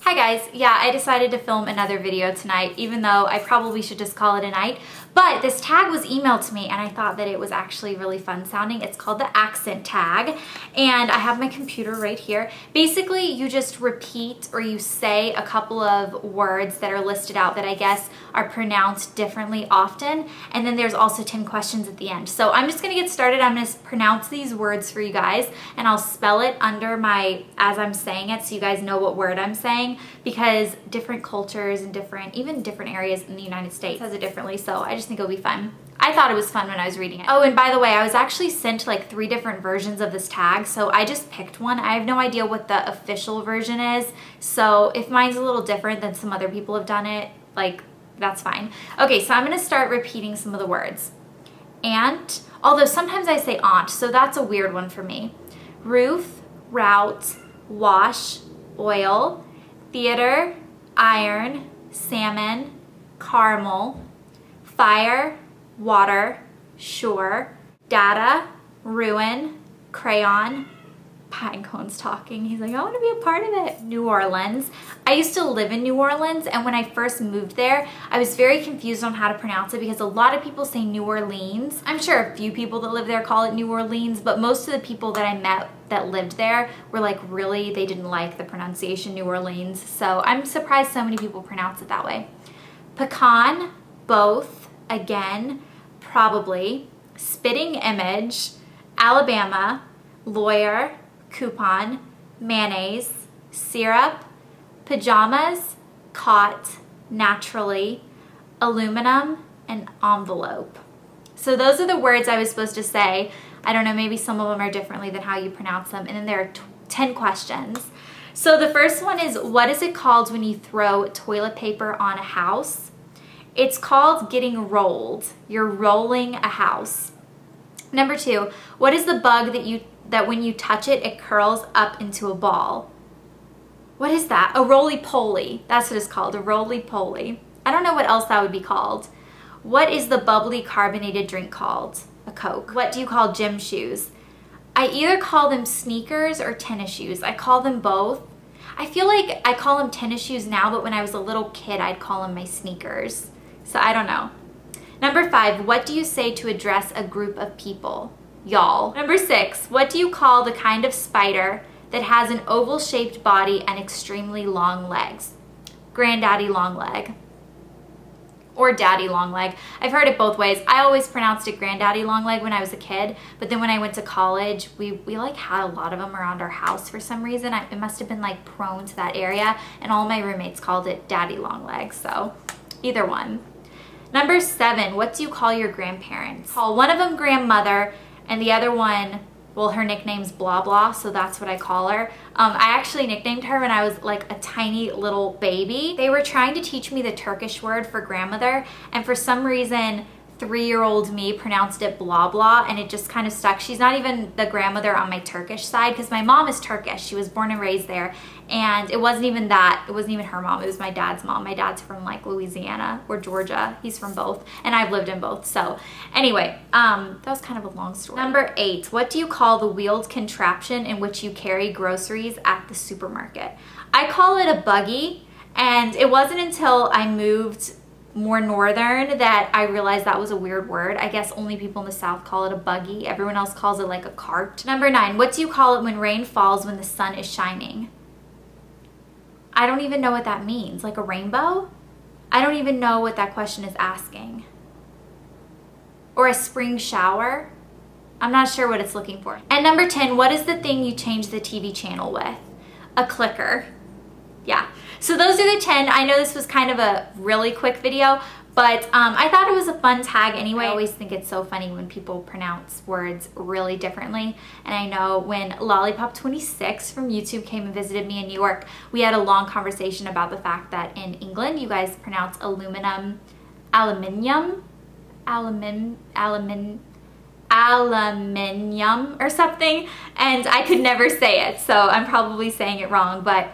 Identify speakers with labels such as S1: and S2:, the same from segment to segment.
S1: Hi guys, yeah, I decided to film another video tonight, even though I probably should just call it a night. But this tag was emailed to me and I thought that it was actually really fun sounding. It's called the accent tag and I have my computer right here. Basically, you just repeat or you say a couple of words that are listed out that I guess are pronounced differently often. And then there's also 10 questions at the end. So I'm just gonna get started. I'm gonna pronounce these words for you guys and I'll spell it under as I'm saying it so you guys know what word I'm saying, because different cultures and even different areas in the United States has it differently. So I just think it'll be fun. I thought it was fun when I was reading it. Oh, and by the way, I was actually sent like 3 different versions of this tag, so I just picked one. I have no idea what the official version is, so if mine's a little different than some other people have done it, like, that's fine. Okay, so I'm gonna start repeating some of the words. Aunt, although sometimes I say aunt, so that's a weird one for me. Roof, route, wash, oil, theater, iron, salmon, caramel, fire, water, shore, data, ruin, crayon, pine cone's talking. He's like, I want to be a part of it. New Orleans. I used to live in New Orleans, and when I first moved there, I was very confused on how to pronounce it because a lot of people say New Orleans. I'm sure a few people that live there call it New Orleans, but most of the people that I met that lived there were like, really, they didn't like the pronunciation New Orleans. So I'm surprised so many people pronounce it that way. Pecan, both, again, probably, spitting image, Alabama, lawyer, coupon, mayonnaise, syrup, pajamas, cot, naturally, aluminum, and envelope. So those are the words I was supposed to say. I don't know, maybe some of them are differently than how you pronounce them. And then there are 10 questions. So the first one is, what is it called when you throw toilet paper on a house? It's called getting rolled. You're rolling a house. Number 2, what is the bug that when you touch it, it curls up into a ball? What is that? A roly-poly. That's what it's called, a roly-poly. I don't know what else that would be called. What is the bubbly carbonated drink called? A Coke. What do you call gym shoes? I either call them sneakers or tennis shoes. I call them both. I feel like I call them tennis shoes now, but when I was a little kid, I'd call them my sneakers. So I don't know. Number 5, what do you say to address a group of people? Y'all. Number 6, what do you call the kind of spider that has an oval-shaped body and extremely long legs? Granddaddy long leg. Or daddy long leg. I've heard it both ways. I always pronounced it granddaddy long leg when I was a kid, but then when I went to college, we like had a lot of them around our house for some reason. It must have been like prone to that area, and all my roommates called it daddy long leg, so either one. Number 7, what do you call your grandparents? Call one of them grandmother and the other one, well, her nickname's blah blah, so that's what I call her. I actually nicknamed her when I was like a tiny little baby. They were trying to teach me the Turkish word for grandmother, and for some reason 3-year-old me pronounced it blah blah, and it just kind of stuck. She's not even the grandmother on my Turkish side because my mom is Turkish. She was born and raised there, and it wasn't even her mom. It was my dad's mom. My dad's from like Louisiana or Georgia. He's from both, and I've lived in both. So anyway, that was kind of a long story. Number 8, what do you call the wheeled contraption in which you carry groceries at the supermarket? I call it a buggy, and it wasn't until I moved more northern that I realized that was a weird word. I guess only people in the South call it a buggy. Everyone else calls it like a cart. Number 9, what do you call it when rain falls when the sun is shining? I don't even know what that means. Like a rainbow? I don't even know what that question is asking. Or a spring shower? I'm not sure what it's looking for. And number 10, what is the thing you change the TV channel with? A clicker. Yeah. So those are the 10. I know this was kind of a really quick video, but I thought it was a fun tag anyway. I always think it's so funny when people pronounce words really differently. And I know when Lollipop26 from YouTube came and visited me in New York, we had a long conversation about the fact that in England, you guys pronounce aluminium or something, and I could never say it, so I'm probably saying it wrong, but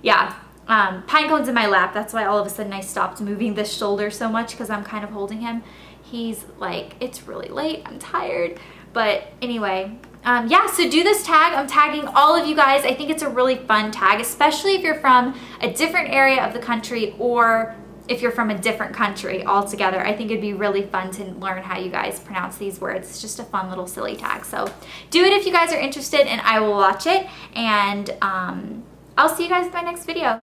S1: yeah. Pine cone's in my lap. That's why all of a sudden I stopped moving this shoulder so much, because I'm kind of holding him. He's like, it's really late, I'm tired. But anyway, yeah, so do this tag. I'm tagging all of you guys. I think it's a really fun tag, especially if you're from a different area of the country or if you're from a different country altogether. I think it'd be really fun to learn how you guys pronounce these words. It's just a fun little silly tag. So do it if you guys are interested, and I will watch it. And I'll see you guys in my next video.